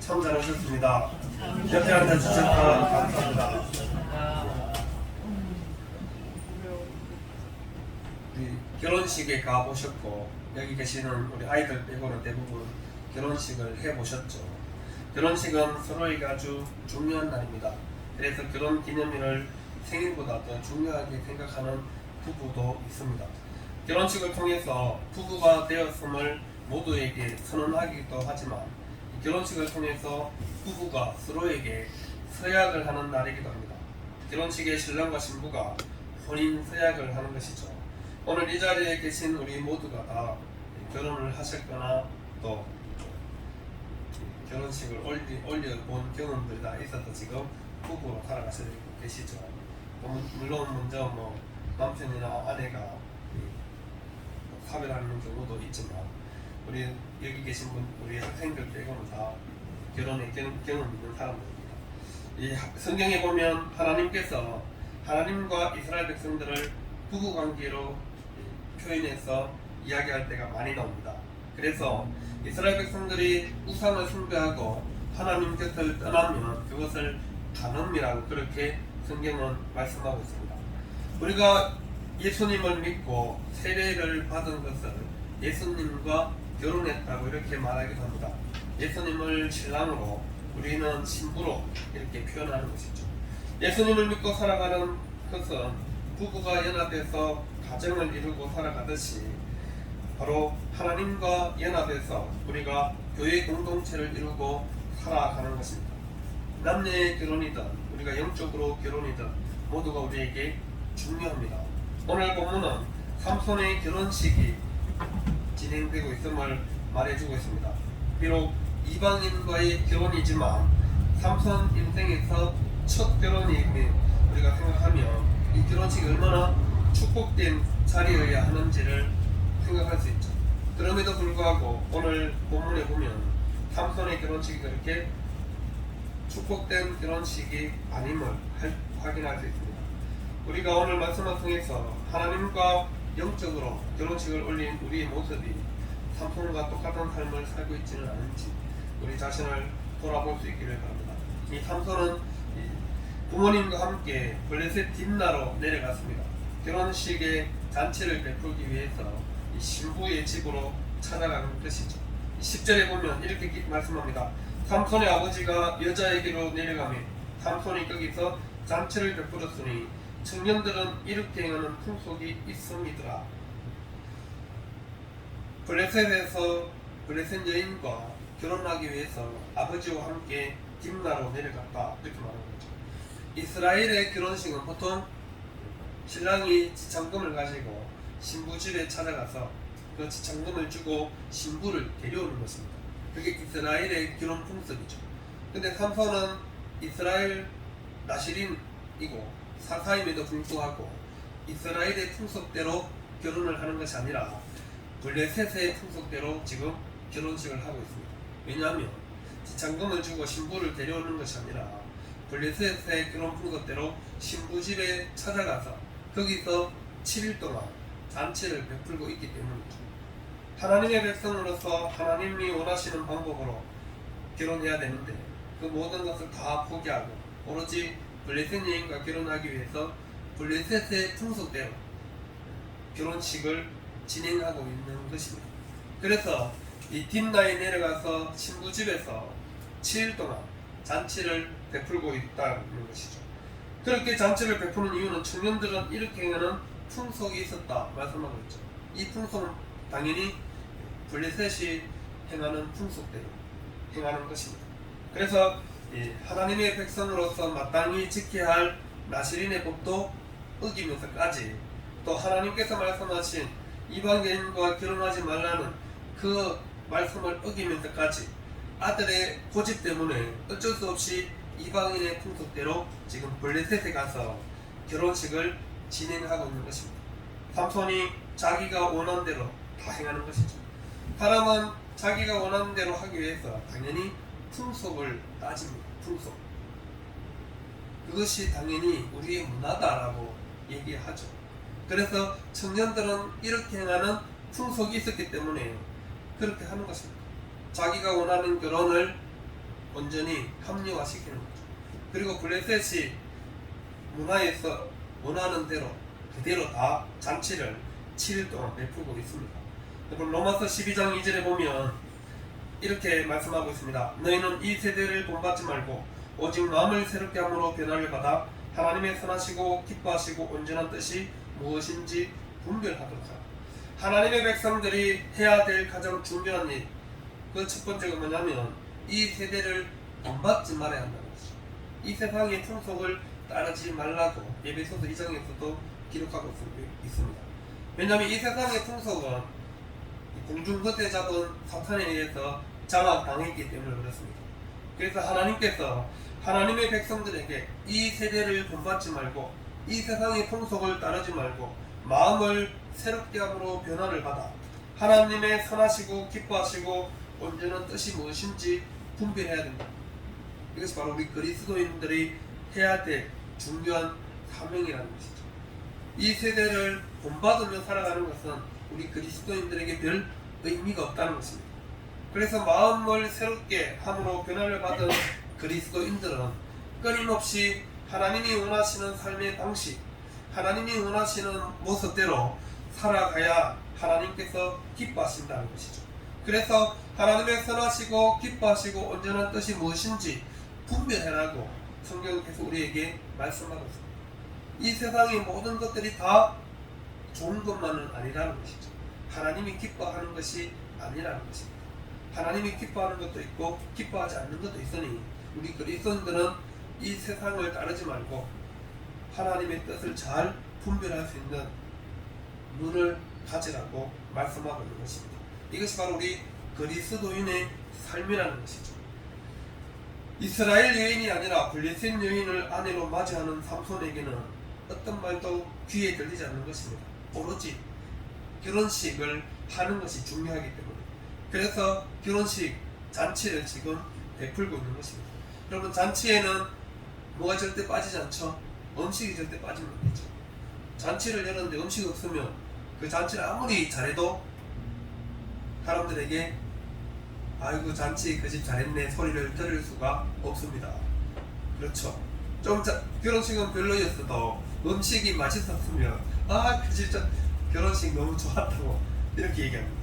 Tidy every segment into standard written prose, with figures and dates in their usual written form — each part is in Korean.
참 잘하셨습니다. 옆에 앉아주셔서 감사합니다. 결혼식에 가보셨고 여기 계시는 우리 아이들 빼고는 대부분 결혼식을 해보셨죠. 결혼식은 서로에게 아주 중요한 날입니다. 그래서 결혼 기념일을 생일보다 더 중요하게 생각하는 부부도 있습니다. 결혼식을 통해서 부부가 되었음을 모두에게 선언하기도 하지만 결혼식을 통해서 부부가 서로에게 서약을 하는 날이기도 합니다. 결혼식에 신랑과 신부가 혼인 서약을 하는 것이죠. 오늘 이 자리에 계신 우리 모두가 다 결혼을 하셨거나 또 결혼식을 올려본 경험들이 다 있어서 지금 부부로 살아가시고 계시죠. 물론 먼저 남편이나 아내가 사별하는 경우도 있지만 우리 여기 계신 분, 우리 학생들 빼고는 다 결혼의 경험 있는 사람들입니다. 이 성경에 보면 하나님께서 하나님과 이스라엘 백성들을 부부관계로 표현해서 이야기할 때가 많이 나옵니다. 그래서 이스라엘 백성들이 우상을 숭배하고 하나님 곁을 떠나면 그것을 간음이라고 그렇게 성경은 말씀하고 있습니다. 우리가 예수님을 믿고 세례를 받은 것을 예수님과 결혼했다고 이렇게 말하기도 합니다. 예수님을 신랑으로 우리는 신부로 이렇게 표현하는 것이죠. 예수님을 믿고 살아가는 것은 부부가 연합해서 가정을 이루고 살아가듯이 바로 하나님과 연합해서 우리가 교회 공동체를 이루고 살아가는 것입니다. 남녀의 결혼이든 우리가 영적으로 결혼이든 모두가 우리에게 중요합니다. 오늘 본문은 삼손의 결혼식이 진행되고 있음을 말해주고 있습니다. 비록 이방인과의 결혼이지만 삼손 인생에서 첫 결혼이 우리가 생각하면 이 결혼식이 얼마나 축복된 자리여야 하는지를 생각할 수 있죠. 그럼에도 불구하고 오늘 본문에 보면 삼손의 결혼식이 그렇게 축복된 결혼식이 아님을 확인할 수 있습니다. 우리가 오늘 말씀을 통해서 하나님과 영적으로 결혼식을 올린 우리의 모습이 삼손과 똑같은 삶을 살고 있지는 않은지 우리 자신을 돌아볼 수 있기를 바랍니다. 이 삼손은 부모님과 함께 블레셋 딥나로 내려갔습니다. 결혼식의 잔치를 베풀기 위해서 이 신부의 집으로 찾아가는 것이죠. 10절에 보면 이렇게 말씀합니다. 삼손의 아버지가 여자에게로 내려가며 삼손이 거기서 잔치를 베풀었으니 청년들은 이렇게 행하는 풍속이 있음이더라. 블레셋에서 블레셋 여인과 결혼하기 위해서 아버지와 함께 딥나로 내려갔다 이렇게 말하는 거죠. 이스라엘의 결혼식은 보통 신랑이 지참금을 가지고 신부 집에 찾아가서 그 지참금을 주고 신부를 데려오는 것입니다. 그게 이스라엘의 결혼 풍습이죠. 근데 삼손은 이스라엘 나시린이고 사사임에도 불구하고 이스라엘의 풍속대로 결혼을 하는 것이 아니라 블레셋의 풍속대로 지금 결혼식을 하고 있습니다. 왜냐하면 지참금을 주고 신부를 데려오는 것이 아니라 블레셋의 결혼 풍속대로 신부 집에 찾아가서 거기서 7일 동안 잔치를 베풀고 있기 때문이죠. 하나님의 백성으로서 하나님이 원하시는 방법으로 결혼해야 되는데 그 모든 것을 다 포기하고 오로지 블레셋 여인과 결혼하기 위해서 블레셋의 풍속대로 결혼식을 진행하고 있는 것입니다. 그래서 이 딥나에 내려가서 신부 집에서 7일 동안 잔치를 베풀고 있다는 것이죠. 그렇게 잔치를 베푸는 이유는 청년들은 이렇게 행하는 풍속이 있었다 말씀하고 있죠. 이 풍속은 당연히 블레셋이 행하는 풍속대로 행하는 것입니다. 그래서 하나님의 백성으로서 마땅히 지켜야 할 나시린의 법도 어기면서까지 또 하나님께서 말씀하신 이방인과 결혼하지 말라는 그 말씀을 어기면서까지 아들의 고집 때문에 어쩔 수 없이 이방인의 풍속대로 지금 블레셋에 가서 결혼식을 진행하고 있는 것입니다. 삼손이 자기가 원하는 대로 다 행하는 것이죠. 사람은 자기가 원하는 대로 하기 위해서 당연히 풍속을 따집니다. 풍속. 그것이 당연히 우리의 문화다라고 얘기하죠. 그래서 청년들은 이렇게 행하는 풍속이 있었기 때문에 그렇게 하는 것입니다. 자기가 원하는 결혼을 온전히 합리화시키는 거죠. 그리고 블레셋이 문화에서 원하는 대로 그대로 다 잔치를 7일 동안 베풀고 있습니다. 여러분 로마서 12장 2절에 보면 이렇게 말씀하고 있습니다. 너희는 이 세대를 본받지 말고 오직 마음을 새롭게 함으로 변화를 받아 하나님의 선하시고 기뻐하시고 온전한 뜻이 무엇인지 분별하도록 하라. 하나님의 백성들이 해야 될 가장 중요한 일, 그 첫 번째가 뭐냐면 이 세대를 본받지 말아야 한다는 것이죠. 이 세상의 풍속을 따르지 말라고 에베소서 2장에서도 기록하고 있습니다. 왜냐하면 이 세상의 풍속은 공중거대 잡은 사탄에 의해서 장악당했기 때문에 그렇습니다. 그래서 하나님께서 하나님의 백성들에게 이 세대를 본받지 말고 이 세상의 풍속을 따르지 말고 마음을 새롭게 함으로 변화를 받아 하나님의 선하시고 기뻐하시고 온전한 뜻이 무엇인지 분별해야 된다. 이것이 바로 우리 그리스도인들이 해야 될 중요한 사명이라는 것이죠. 이 세대를 본받으며 살아가는 것은 우리 그리스도인들에게 별 의미가 없다는 것입니다. 그래서 마음을 새롭게 함으로 변화를 받은 그리스도인들은 끊임없이 하나님이 원하시는 삶의 방식, 하나님이 원하시는 모습대로 살아가야 하나님께서 기뻐하신다는 것이죠. 그래서 하나님의 선하시고 기뻐하시고 온전한 뜻이 무엇인지 분별해라고 성경께서 우리에게 말씀하고 있습니다. 이 세상의 모든 것들이 다 좋은 것만은 아니라는 것이죠. 하나님이 기뻐하는 것이 아니라는 것입니다. 하나님이 기뻐하는 것도 있고 기뻐하지 않는 것도 있으니 우리 그리스도인들은 이 세상을 따르지 말고 하나님의 뜻을 잘 분별할 수 있는 눈을 가지라고 말씀하고 있는 것입니다. 이것이 바로 우리 그리스도인의 삶이라는 것이죠. 이스라엘 여인이 아니라 블레셋 여인을 아내로 맞이하는 삼손에게는 어떤 말도 귀에 들리지 않는 것입니다. 오로지 결혼식을 하는 것이 중요하기 때문에 그래서 결혼식 잔치를 지금 베풀고 있는 것입니다. 여러분 잔치에는 뭐가 절대 빠지지 않죠? 음식이 절대 빠지면 안 되죠. 잔치를 열었는데 음식 없으면 그 잔치를 아무리 잘해도 사람들에게 아이고 잔치 그 집 잘했네 소리를 들을 수가 없습니다. 그렇죠. 좀 결혼식은 별로였어도 음식이 맛있었으면 아 그 집 결혼식 너무 좋았다고 이렇게 얘기합니다.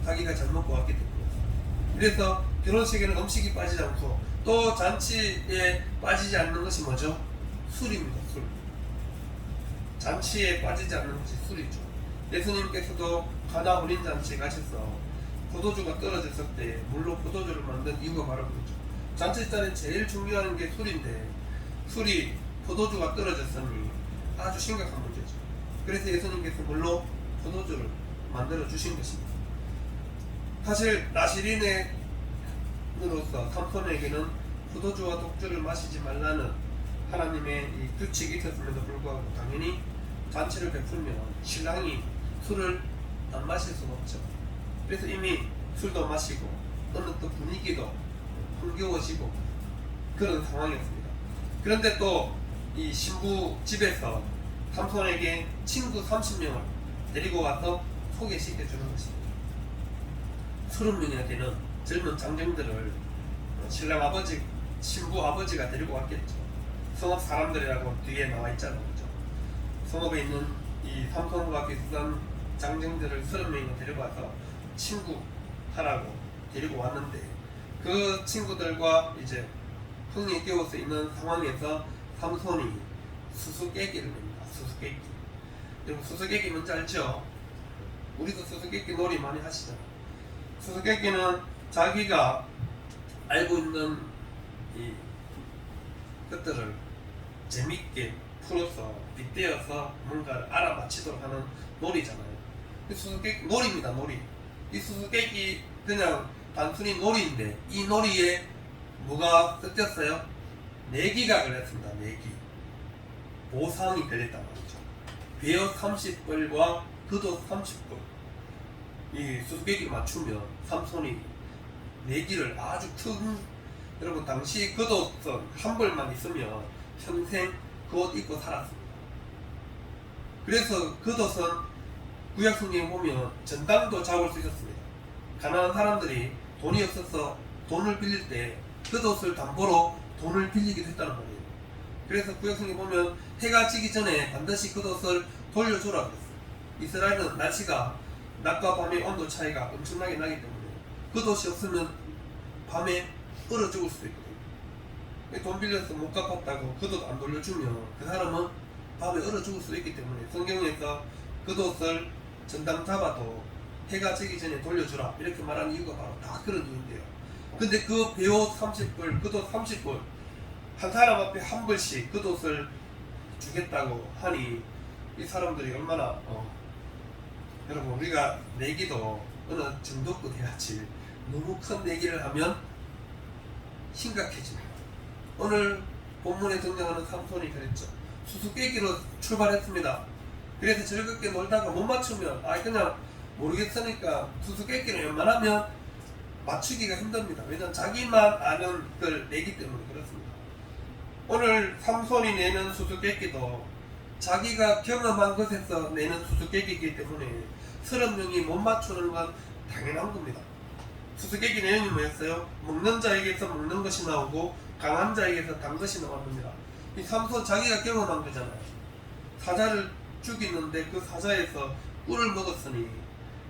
자기가 잘 먹고 왔기 때문에. 그래서 결혼식에는 음식이 빠지지 않고 또 잔치에 빠지지 않는 것이 뭐죠? 술입니다. 술. 잔치에 빠지지 않는 것이 술이죠. 예수님께서도 가나 혼인잔치에 가셔서 포도주가 떨어졌을 때 물로 포도주를 만든 이유가 바로 그렇죠. 잔치자리에 제일 중요한 게 술인데 술이 포도주가 떨어졌으니 아주 심각한 문제죠. 그래서 예수님께서 물로 포도주를 만들어 주신 것입니다. 사실 나시린으로서 삼손에게는 포도주와 독주를 마시지 말라는 하나님의 이 규칙이 있었음에도 불구하고 당연히 잔치를 베풀면 신랑이 술을 안 마실 수가 없죠. 그래서 이미 술도 마시고 어느 또 분위기도 흥겨워지고 그런 상황이었습니다. 그런데 또 이 신부 집에서 삼손에게 친구 30명을 데리고 와서 소개시켜 주는 것입니다. 30명이나 되는 젊은 장정들을 신랑 아버지, 신부 아버지가 데리고 왔겠죠. 성읍 사람들이라고 뒤에 나와 있잖아요. 그렇죠? 성읍에 있는 이 삼손과 비슷한 장정들을 30명이나 데리고 와서 친구하라고 데리고 왔는데 그 친구들과 이제 흥에 끼워서 있는 상황에서 삼손이 수수께끼를 냅니다. 수수께끼. 여러분 수수께끼 뭔지 알죠? 우리도 수수께끼 놀이 많이 하시잖아요. 수수께끼는 자기가 알고 있는 이 것들을 재밌게 풀어서 빗대어서 뭔가를 알아맞히도록 하는 놀이잖아요. 수수께끼 놀이입니다. 놀이. 이 수수께끼 그냥 단순히 놀이인데 이 놀이에 뭐가 뜯겼어요? 내기가 걸렸습니다. 내기. 보상이 걸렸단 말이죠. 베어 30벌과 그도 30벌. 이 수수께끼 맞추면 삼손이 내기를 아주 큰 여러분 당시 겉옷은 한 벌만 있으면 평생 그 옷 입고 살았습니다. 그래서 겉옷은 구약 성경에 보면 전당도 잡을 수 있었습니다. 가난한 사람들이 돈이 없어서 돈을 빌릴 때 겉옷을 담보로 돈을 빌리기도 했다는 말이에요. 그래서 구약성에 보면 해가 지기 전에 반드시 겉옷을 돌려주라 그랬어요. 이스라엘은 날씨가 낮과 밤의 온도 차이가 엄청나게 나기 때문에 겉옷이 없으면 밤에 얼어 죽을 수도 있거든요. 돈 빌려서 못 갚았다고 겉옷 안 돌려주면 그 사람은 밤에 얼어 죽을 수도 있기 때문에 성경에서 겉옷을 전담 잡아도 해가 지기 전에 돌려주라 이렇게 말한 이유가 바로 다 그런 이유인데요. 근데 그 배옷 30불, 겉옷 30불 한 사람 앞에 한 벌씩 겉옷을 주겠다고 하니 이 사람들이 얼마나 여러분 우리가 내기도 어느 정도껏 해야지 너무 큰 내기를 하면 심각해집니다. 오늘 본문에 등장하는 삼손이 그랬죠. 수수께끼로 출발했습니다. 그래서 즐겁게 놀다가 못 맞추면 그냥 모르겠으니까 수수께끼를 웬만하면 맞추기가 힘듭니다. 왜냐면 자기만 아는 걸 내기 때문에 그렇습니다. 오늘 삼손이 내는 수수께끼도 자기가 경험한 것에서 내는 수수께끼이기 때문에 30명이 못 맞추는 건 당연한 겁니다. 수수께끼 내용이 뭐였어요? 먹는 자에게서 먹는 것이 나오고 강한 자에게서 단 것이 나왔습니다. 이 삼손 자기가 경험한 거잖아요. 사자를 죽이는데 그 사자에서 꿀을 먹었으니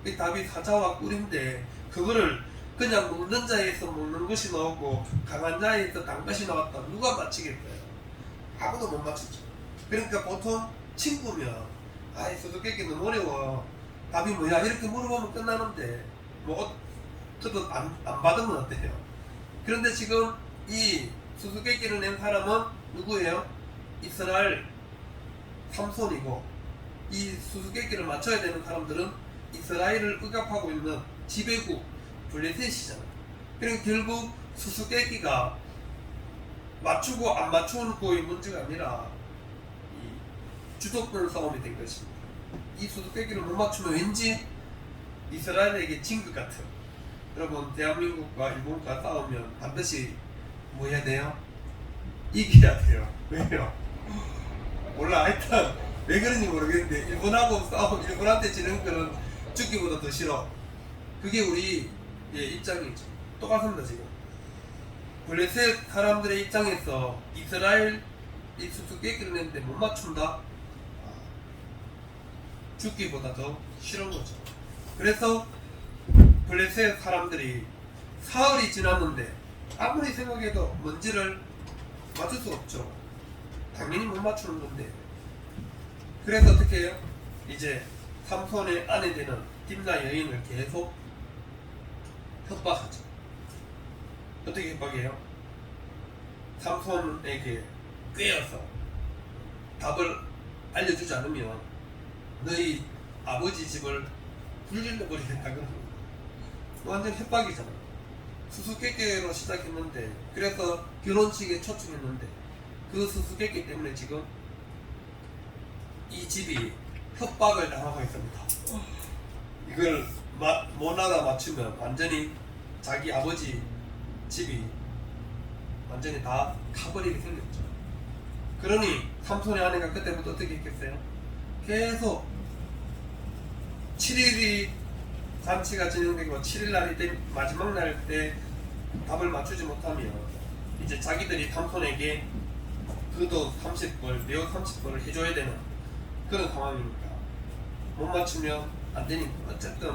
이 답이 사자와 꿀인데 그거를 그냥 먹는 자에서 먹는 것이 나오고 강한 자에서 단 것이 나왔다. 누가 맞히겠어요? 아무도 못 맞추죠. 그러니까 보통 친구면 수수께끼 너무 어려워. 답이 뭐야? 이렇게 물어보면 끝나는데 그것도 안 받으면 어때요? 그런데 지금 이 수수께끼를 낸 사람은 누구예요? 이스라엘 삼손이고 이 수수께끼를 맞춰야 되는 사람들은 이스라엘을 억압하고 있는 지배국 블레셋이잖아요. 그러니까 결국 수수께끼가 맞추고 안 맞추는 거의 문제가 아니라 이 주도권 싸움이 된 것입니다. 이 수수께끼를 못 맞추면 왠지 이스라엘에게 진 것 같아요. 여러분 대한민국과 일본과 싸우면 반드시 뭐 해야 돼요? 이겨야 돼요. 왜요? 몰라. 하여튼 왜 그런지 모르겠는데 일본하고 싸우면 일본한테 지는 거는 죽기보다 더 싫어. 그게 우리 입장이죠. 똑같습니다. 지금 블레셋 사람들의 입장에서 이스라엘 이 수수께끼를 냈는데 못 맞춘다? 죽기보다 더 싫은 거죠. 그래서 블레셋 사람들이 사흘이 지났는데 아무리 생각해도 뭔지를 맞출 수 없죠. 당연히 못 맞추는 건데. 그래서 어떻게 해요? 이제 삼손의 아내 되는 딥나 여인을 계속 협박하죠. 어떻게 협박해요? 삼손에게 꿰어서 답을 알려주지 않으면 너희 아버지 집을 불질러 버리겠다고 합니다. 완전 협박이잖아. 수수께끼로 시작했는데 그래서 결혼식에 초청했는데 그 수수께끼 때문에 지금 이 집이 협박을 당하고 있습니다. 이걸 못 알아 맞추면 완전히 자기 아버지 집이 완전히 다 가버리게 생겼죠. 그러니 삼손의 아내가 그때부터 어떻게 했겠어요? 계속 7일이 잔치가 진행되고 7일날이 때 마지막 날 때 답을 맞추지 못하면 이제 자기들이 삼손에게 그도 30벌, 매우 30벌을 해줘야 되는 그런 상황이니까 못 맞추면 안 되니까 어쨌든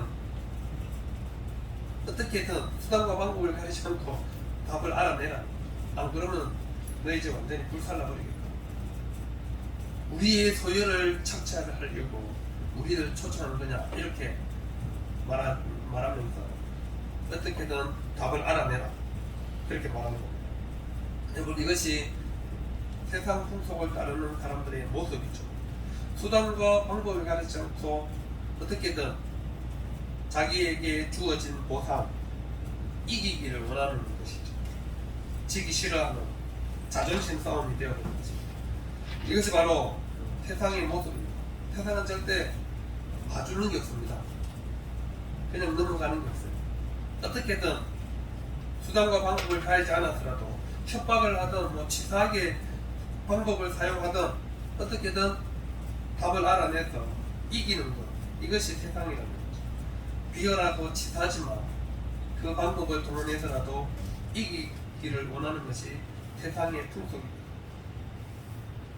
어떻게든 수단과 방법을 가리지 않고 답을 알아내라. 안 그러면 너희 집 완전히 불살라버리겠다. 우리의 소유를 착취하려고 우리를 초청하는 거냐 이렇게 말하면서 어떻게든 답을 알아내라 그렇게 말하는 겁니다. 여러분 이것이 세상 풍속을 따르는 사람들의 모습이죠. 수단과 방법을 가리지 않고 어떻게든 자기에게 주어진 보상 이기기를 원하는 것이죠. 지기 싫어하는 자존심 싸움이 되어버린 것입니다. 이것이 바로 세상의 모습입니다. 세상은 절대 봐주는 게 없습니다. 그냥 넘어가는 게 없어요. 어떻게든 수단과 방법을 가리지 않았더라도 협박을 하든 치사하게 방법을 사용하든 어떻게든 답을 알아내서 이기는 것, 이것이 세상이라는 거죠. 비열하고 치사하지만 그 방법을 동원해서라도 있기를 원하는 것이 세상의 풍속입니다.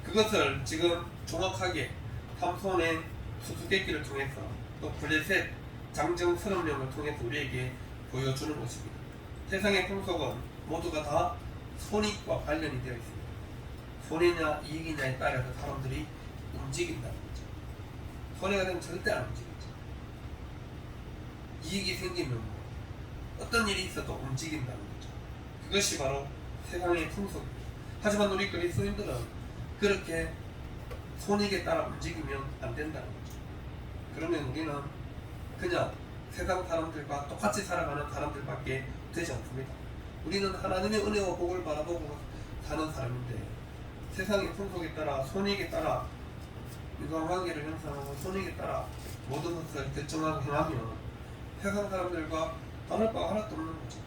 그것을 지금 정확하게 삼손의 수수께끼를 통해서 또 블레셋 장정 30명을 통해서 우리에게 보여주는 것입니다. 세상의 풍속은 모두가 다 손익과 관련이 되어 있습니다. 손해냐 이익이냐에 따라서 사람들이 움직인다는 거죠. 손해가 되면 절대 안 움직이죠. 이익이 생기면 어떤 일이 있어도 움직인다는 거죠. 그것이 바로 세상의 풍속입니다. 하지만 우리 그리스도인들은 그렇게 손익에 따라 움직이면 안 된다는 거죠. 그러면 우리는 그냥 세상 사람들과 똑같이 살아가는 사람들밖에 되지 않습니다. 우리는 하나님의 은혜와 복을 바라보고 사는 사람인데 세상의 풍속에 따라 손익에 따라 인간관계를 형성하고 손익에 따라 모든 것을 결정하고 행하면 세상 사람들과 다를 바가 하나도 없는 거죠.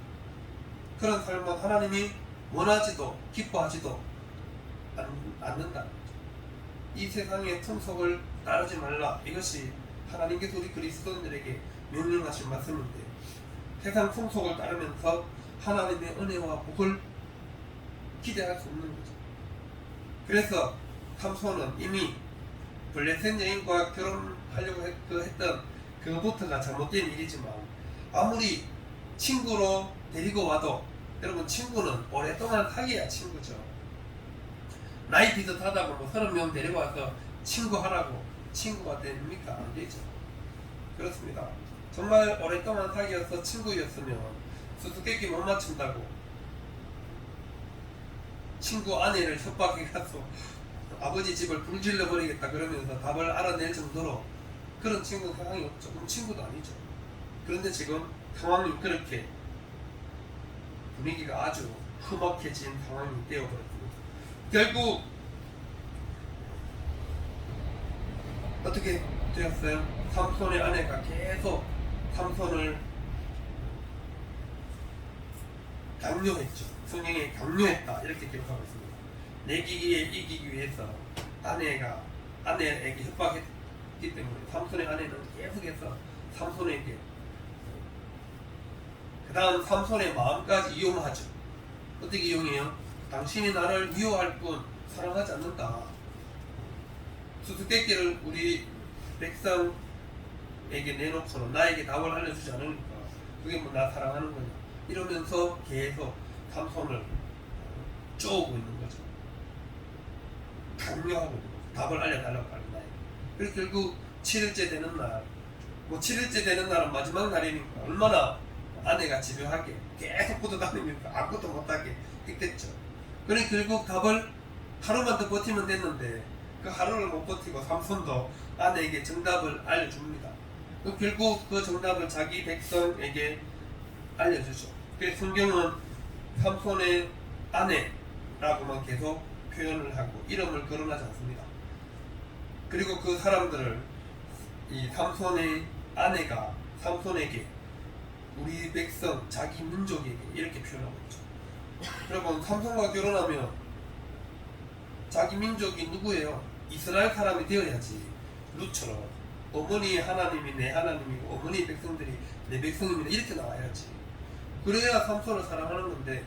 그런 삶은 하나님이 원하지도 기뻐하지도 않는다는 거죠. 이 세상의 풍속을 따르지 말라. 이것이 하나님께서 우리 그리스도인들에게 명령하신 말씀인데 세상 풍속을 따르면서 하나님의 은혜와 복을 기대할 수 없는 거죠. 그래서 삼손은 이미 블레셋 여인과 결혼하려고 했던 그것부터가 잘못된 일이지만 아무리 친구로 데리고 와도 여러분 친구는 오랫동안 사귀어야 친구죠. 나이 비슷하다고 뭐 30명 데리고 와서 친구하라고 친구가 됩니까? 안 되죠. 그렇습니다. 정말 오랫동안 사귀어서 친구였으면 수수께끼 못 맞춘다고 친구 아내를 협박해 가서 아버지 집을 불질러 버리겠다 그러면서 답을 알아낼 정도로 그런 친구 상황이 없죠. 그럼 친구도 아니죠. 그런데 지금 상황이 그렇게 분위기가 아주 험악해진 상황이 되어버렸습니다. 결국 어떻게 되었어요? 삼손의 아내가 계속 삼손을 강요했죠. 성경에 강요했다 이렇게 기록하고 있습니다. 내기기에 이기기 위해서 아내에게 협박했기 때문에 삼손의 아내는 계속해서 삼손에게 그 다음 삼손의 마음까지 이용하죠. 어떻게 이용해요? 당신이 나를 미워할 뿐 사랑하지 않는다. 수수께끼를 우리 백성에게 내놓고는 나에게 답을 알려주지 않으니까 그게 뭐 나 사랑하는 거냐 이러면서 계속 삼손을 쪼우고 있는 거죠. 강요하고 있는 거죠. 답을 알려달라고 하는 나에게. 그래서 결국 7일째 되는 날, 뭐 7일째 되는 날은 마지막 날이니까 얼마나 아내가 집요하게 계속 뻗어다니면서 아무것도 못하게 했겠죠. 그러니 결국 답을 하루만 더 버티면 됐는데 그 하루를 못 버티고 삼손도 아내에게 정답을 알려줍니다. 결국 그 정답을 자기 백성에게 알려주죠. 그래서 성경은 삼손의 아내라고만 계속 표현을 하고 이름을 거론하지 않습니다. 그리고 그 사람들을 이 삼손의 아내가 삼손에게 우리 백성 자기 민족에게 이렇게 표현하고 있죠. 여러분 삼손과 결혼하면 자기 민족이 누구예요? 이스라엘 사람이 되어야지. 룻처럼 어머니 하나님이 내 하나님이고 어머니 백성들이 내 백성입니다 이렇게 나와야지. 그래야 삼손을 사랑하는 건데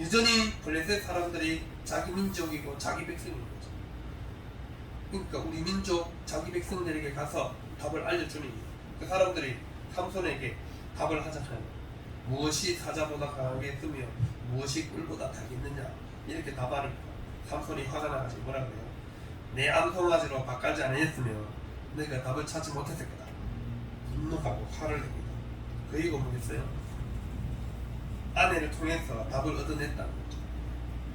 여전히 블레셋 사람들이 자기 민족이고 자기 백성인 거죠. 그러니까 우리 민족 자기 백성들에게 가서 답을 알려주니 그 사람들이 삼손에게 답을 하잖아요. 무엇이 사자보다 강하겠으며 무엇이 꿀보다 닭있느냐 이렇게 답하니까 삼손이 화가 나가지고 뭐라 그래요? 내 암송아지로 바꾸지 않았으면 내가 답을 찾지 못했을 거다. 분노하고 화를 냅니다. 그 이유가 뭐겠어요? 아내를 통해서 답을 얻어냈다는 거죠.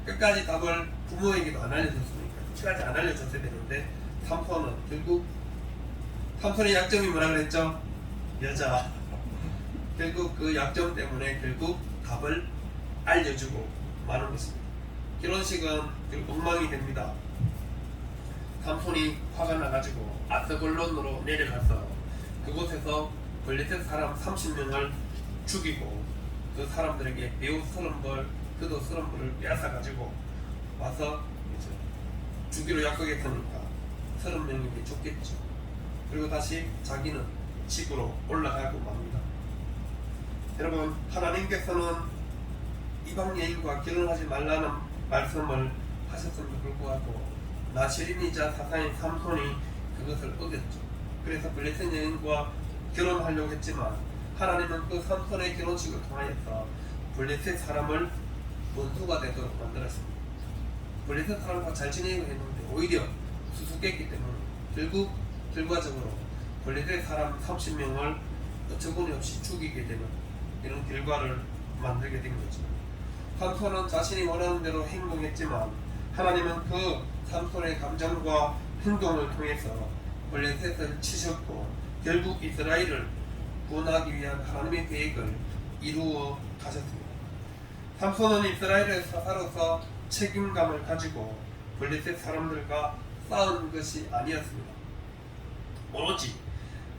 끝까지 답을 부모에게도 안 알려줬으니까 끝까지 안 알려줬어야 되는데 삼손은 결국 삼손의 약점이 뭐라 그랬죠? 여자. 결국 그 약점 때문에 결국 답을 알려주고 마는 것입니다. 결혼식은 엉망이 됩니다. 삼손이 화가 나가지고 아스글론으로 내려가서 그곳에서 블레셋 사람 30명을 죽이고 그 사람들에게 매우 서른 벌, 그도 서른 벌을 빼앗아가지고 와서 이제 주기로 약속했으니까 30명에게 줬겠죠. 그리고 다시 자기는 집으로 올라가고 맙니다. 여러분 하나님께서는 이방 여인과 결혼하지 말라는 말씀을 하셨음에도 불구하고 나시린이자 사사인 삼손이 그것을 어겼죠. 그래서 블레셋 여인과 결혼하려고 했지만 하나님은 그 삼손의 결혼식을 통하여서 블레셋 사람을 원수가 되도록 만들었습니다. 블레셋 사람과 잘 지내려고 했는데 오히려 수수께끼 때문에 결국 결과적으로 블레셋 사람 30명을 어처구니 없이 죽이게 되는 이런 결과를 만들게 된 거죠. 삼손은 자신이 원하는 대로 행동했지만 하나님은 그 삼손의 감정과 행동을 통해서 블레셋을 치셨고 결국 이스라엘을 구원하기 위한 하나님의 계획을 이루어 가셨습니다. 삼손은 이스라엘의 사사로서 책임감을 가지고 블레셋 사람들과 싸운 것이 아니었습니다. 오로지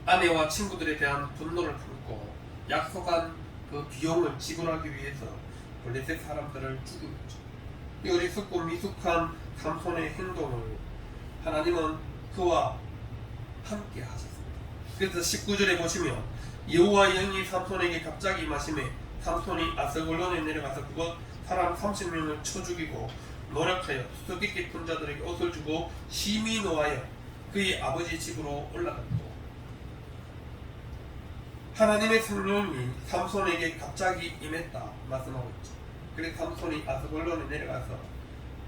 아내와 친구들에 대한 분노를 품고 약속한 그 비용을 지불하기 위해서 블레셋 사람들을 죽인 거죠. 이 어리석고 미숙한 삼손의 행동을 하나님은 그와 함께 하셨습니다. 그래서 19절에 보시면 여호와 영이 삼손에게 갑자기 임하심에 삼손이 아스글론에 내려가서 그곳 사람 30명을 쳐 죽이고 노력하여 수수께끼 푼 자들에게 옷을 주고 심히 노하여 그의 아버지 집으로 올라갔고, 하나님의 성령이 삼손에게 갑자기 임했다 말씀하고 있죠. 그래서 삼손이 아스글론에 내려가서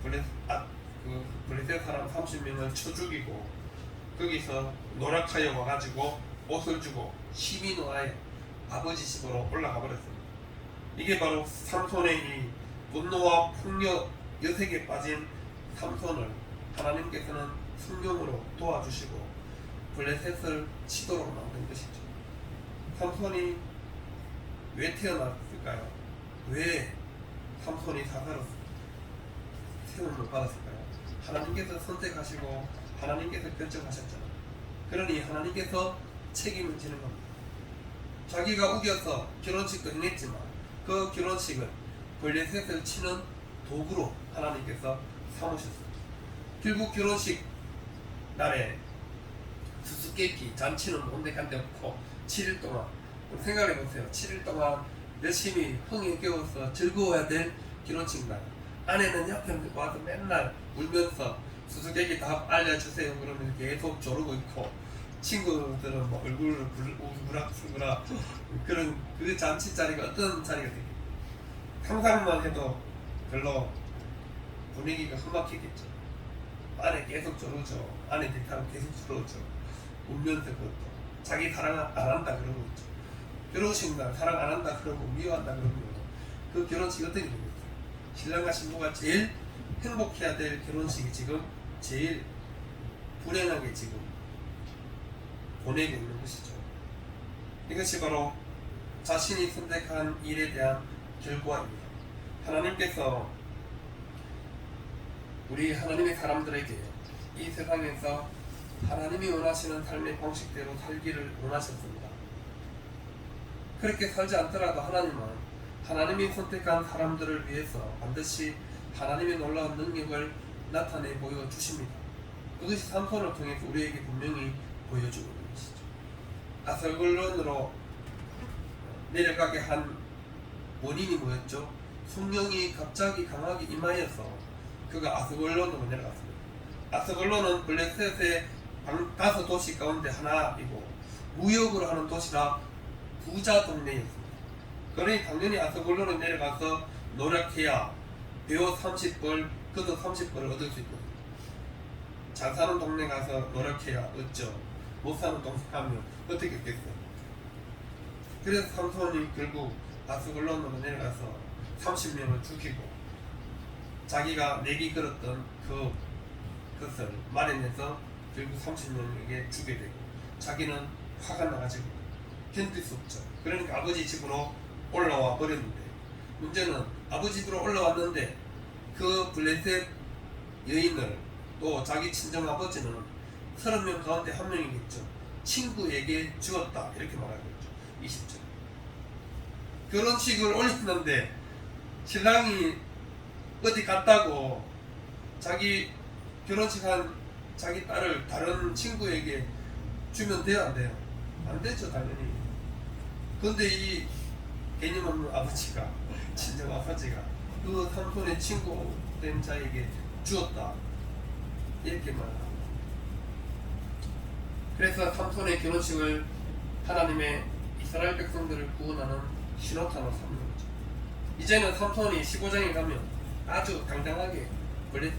블레셋 사람 30명을 쳐 죽이고 거기서 노력하여 와가지고 옷을 주고 심히 노하여 아버지 집으로 올라가 버렸습니다. 이게 바로 삼손의 이 분노와 폭력 여색에 빠진 삼손을 하나님께서는 성령으로 도와주시고 블레셋을 치도록 만든 것이죠. 삼손이 왜 태어났을까요? 왜 삼손이 사사로 세움을 받았을까요? 하나님께서 선택하시고 하나님께서 결정하셨잖아요. 그러니 하나님께서 책임을 지는 겁니다. 자기가 우겨서 결혼식도 행했지만 그 결혼식은 블레셋을 치는 도구로 하나님께서 삼으셨어요. 결국 결혼식 날에 수수께끼 잔치는 온데간데 없고 7일 동안 생각해보세요. 7일 동안 열심히 흥에 깨워서 즐거워야 될 결혼식 날, 아내는 옆에 와서 맨날 울면서 수수께끼 다 알려주세요 그러면 계속 조르고 있고, 친구들은 뭐 얼굴을 우그락우그락 그런 그 잔치 자리가 어떤 자리가 되겠어요? 상상만 해도 별로 분위기가 험악했겠죠. 아내 계속 조르죠. 아내 뒤타고 계속 조르죠. 울면서 그것도 자기 사랑 안 한다 그러고 있죠. 결혼식 날 사랑 안 한다 그러고 미워한다 그러면 그 결혼식 어떻게 되겠어요? 신랑과 신부가 제일 행복해야 될 결혼식이 지금 제일 불행하게 지금 보내고 있는 것이죠. 이것이 바로 자신이 선택한 일에 대한 결과입니다. 하나님께서 우리 하나님의 사람들에게 이 세상에서 하나님이 원하시는 삶의 방식대로 살기를 원하셨습니다. 그렇게 살지 않더라도 하나님은 하나님이 선택한 사람들을 위해서 반드시 하나님의 놀라운 능력을 나타내 보여주십니다. 그것이 삼손을 통해서 우리에게 분명히 보여주고 있는 것이죠. 아스글론으로 내려가게 한 원인이 뭐였죠? 성령이 갑자기 강하게 임하여서 그가 아스글론으로 내려갔습니다. 아스글론은 블레셋의 5도시 가운데 하나이고 무역을 하는 도시라 부자 동네였습니다. 그러니 당연히 아스글론에 내려가서 노력해야 배우 30벌, 그도 30벌을 얻을 수 있거든요. 잘 사는 동네 가서 노력해야 얻죠. 못 사는 동네 가면 어떻게 했겠어요? 그래서 삼손이 결국 아스글론으로 내려가서 30명을 죽이고 자기가 내기 걸었던 그것을 마련해서 결국 30명에게 주게 되고 자기는 화가 나가지고 견딜 수 없죠. 그러니까 아버지 집으로 올라와 버렸는데, 문제는 아버지 집으로 올라왔는데 그 블레셋 여인을 또 자기 친정 아버지는 30명 가운데 한 명이겠죠. 친구에게 주었다 이렇게 말하고 있죠. 20절. 결혼식을 올렸는데 신랑이 어디 갔다고 자기 결혼식 한 자기 딸을 다른 친구에게 주면 돼요, 안 돼요? 안 되죠, 당연히. 그런데 이 개념 없는 아버지가, 친정 아버지가 그 삼손의 친구 된 자에게 주었다. 이렇게 말합니다. 그래서 삼손의 결혼식을 하나님의 이스라엘 백성들을 구원하는 신호탄으로 삼는 거죠. 이제는 삼손이 15장에 가면 아주 당당하게,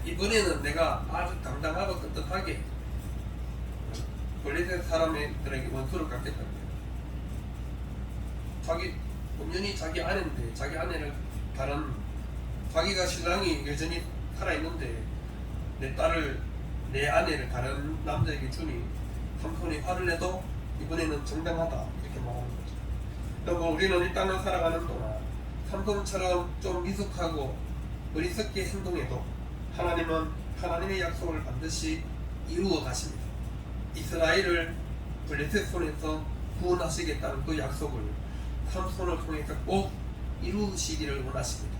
이번에는 내가 아주 당당하고 떳떳하게 블레셋 사람들에게 원수를 갚겠다. 분명히 자기 아내인데, 자기 아내를 다른, 자기가 신랑이 여전히 살아있는데 내 아내를 다른 남자에게 주니 삼손이 화를 내도 이번에는 정당하다, 이렇게 말하는 거죠. 그리고 우리는 이 땅을 살아가는 동안 삼손처럼 좀 미숙하고 어리석게 행동해도 하나님은 하나님의 약속을 반드시 이루어 가십니다. 이스라엘을 블레셋 손에서 구원하시겠다는 그 약속을 삼손을 통해서 꼭 이루시기를 원하십니다.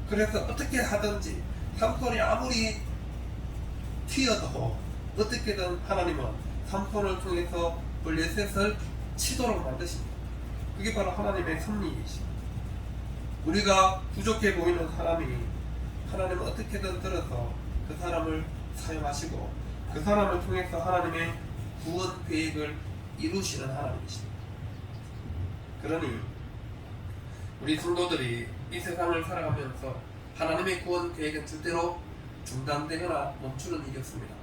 그래서 어떻게 하든지 삼손이 아무리 튀어도 어떻게든 하나님은 삼손을 통해서 블레셋을 치도록 만드십니다. 그게 바로 하나님의 섭리이십니다. 우리가 부족해 보이는 사람이 하나님은 어떻게든 들어서 그 사람을 사용하시고 그 사람을 통해서 하나님의 구원 계획을 이루시는 하나님이십니다. 그러니 우리 성도들이 이 세상을 살아가면서 하나님의 구원 계획은 절대로 중단되거나 멈추는 일이 없습니다.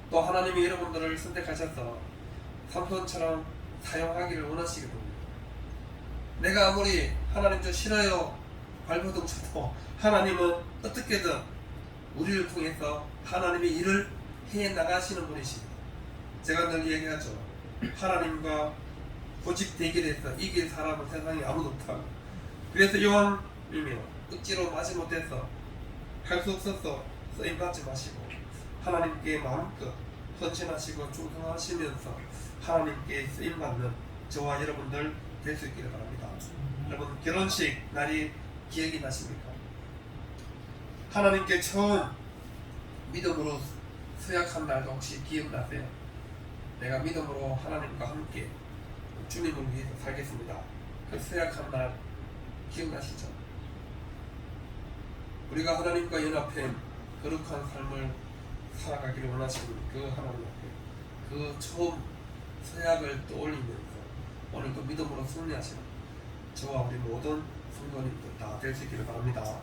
또 하나님이 여러분들을 선택하셔서 삼손처럼 사용하기를 원하시게 됩니다. 내가 아무리 하나님 저 싫어요 발버둥 쳐도 하나님은 어떻게든 우리를 통해서 하나님의 일을 해 나가시는 분이십니다. 제가 늘 얘기하죠. 하나님과 고집 대결해서 이길 사람은 세상에 아무도 없다고. 그래서 요한이며 억지로 마지못해서 할 수 없어서 쓰임받지 마시고 하나님께 마음껏 헌신하시고 충성하시면서 하나님께 쓰임받는 저와 여러분들 될 수 있기를 바랍니다. 여러분 결혼식 날이 기억이 나십니까? 하나님께 처음 믿음으로 서약한 날도 혹시 기억나세요? 내가 믿음으로 하나님과 함께 주님을 위해서 살겠습니다. 그 서약한 날 기억나시죠? 우리가 하나님과 연합해 거룩한 삶을 살아가기를 원하시는 그 하나님 앞에 그 처음 서약을 떠올리면서 오늘도 믿음으로 승리하시는 저와 우리 모든 성도님들 다 될 수 있기를 바랍니다.